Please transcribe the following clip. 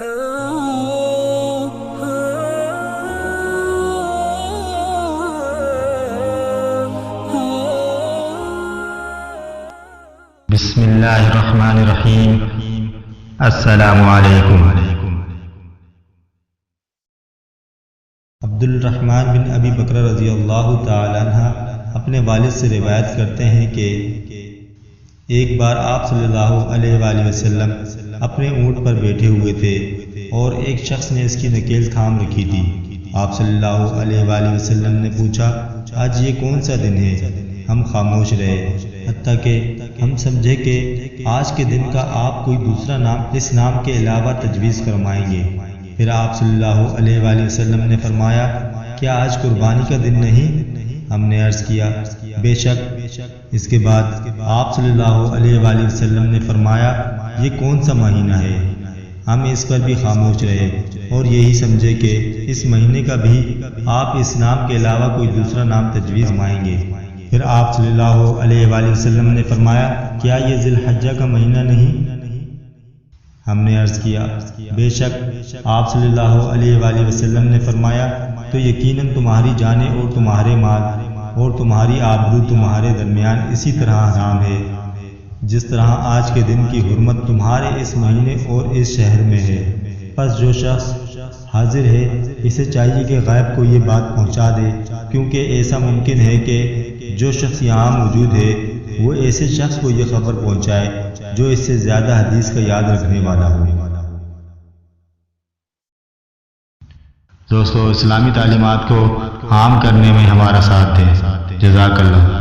بسم اللہ الرحمن الرحیم۔ السلام علیکم۔ عبد الرحمن بن ابی بکر رضی اللہ تعالی عنہ اپنے والد سے روایت کرتے ہیں کہ ایک بار آپ صلی اللہ علیہ وآلہ وسلم اپنے اونٹ پر بیٹھے ہوئے تھے اور ایک شخص نے اس کی نکیل تھام رکھی تھی۔ آپ صلی اللہ علیہ وآلہ وسلم نے پوچھا، آج یہ کون سا دن ہے؟ ہم خاموش رہے، حتیٰ کہ ہم سمجھے کہ آج کے دن کا آپ کوئی دوسرا نام اس نام کے علاوہ تجویز فرمائیں گے۔ پھر آپ صلی اللہ علیہ وآلہ وسلم نے فرمایا، کیا آج قربانی کا دن نہیں؟ ہم نے عرض کیا، بے شک۔ اس کے بعد آپ صلی اللہ علیہ وآلہ وسلم نے فرمایا، یہ کون سا مہینہ ہے؟ ہم اس پر بھی خاموش رہے اور یہی سمجھے کہ اس مہینے کا بھی آپ اس نام کے علاوہ کوئی دوسرا نام تجویز فرمائیں گے۔ پھر آپ صلی اللہ علیہ وآلہ وسلم نے فرمایا، کیا یہ ذی الحجہ کا مہینہ نہیں؟ ہم نے عرض کیا، بے شک۔ آپ صلی اللہ علیہ وآلہ وسلم نے فرمایا، تو یقیناً تمہاری جانیں اور تمہارے مال اور تمہاری آبرو تمہارے درمیان اسی طرح حرام ہے جس طرح آج کے دن کی حرمت تمہارے اس مہینے اور اس شہر میں ہے۔ پس جو شخص حاضر ہے اسے چاہیے کہ غائب کو یہ بات پہنچا دے، کیونکہ ایسا ممکن ہے کہ جو شخص یہاں موجود ہے وہ ایسے شخص کو یہ خبر پہنچائے جو اس سے زیادہ حدیث کا یاد رکھنے والا ہو۔ دوستو، اسلامی تعلیمات کو عام کرنے میں ہمارا ساتھ دیں۔ جزاک اللہ۔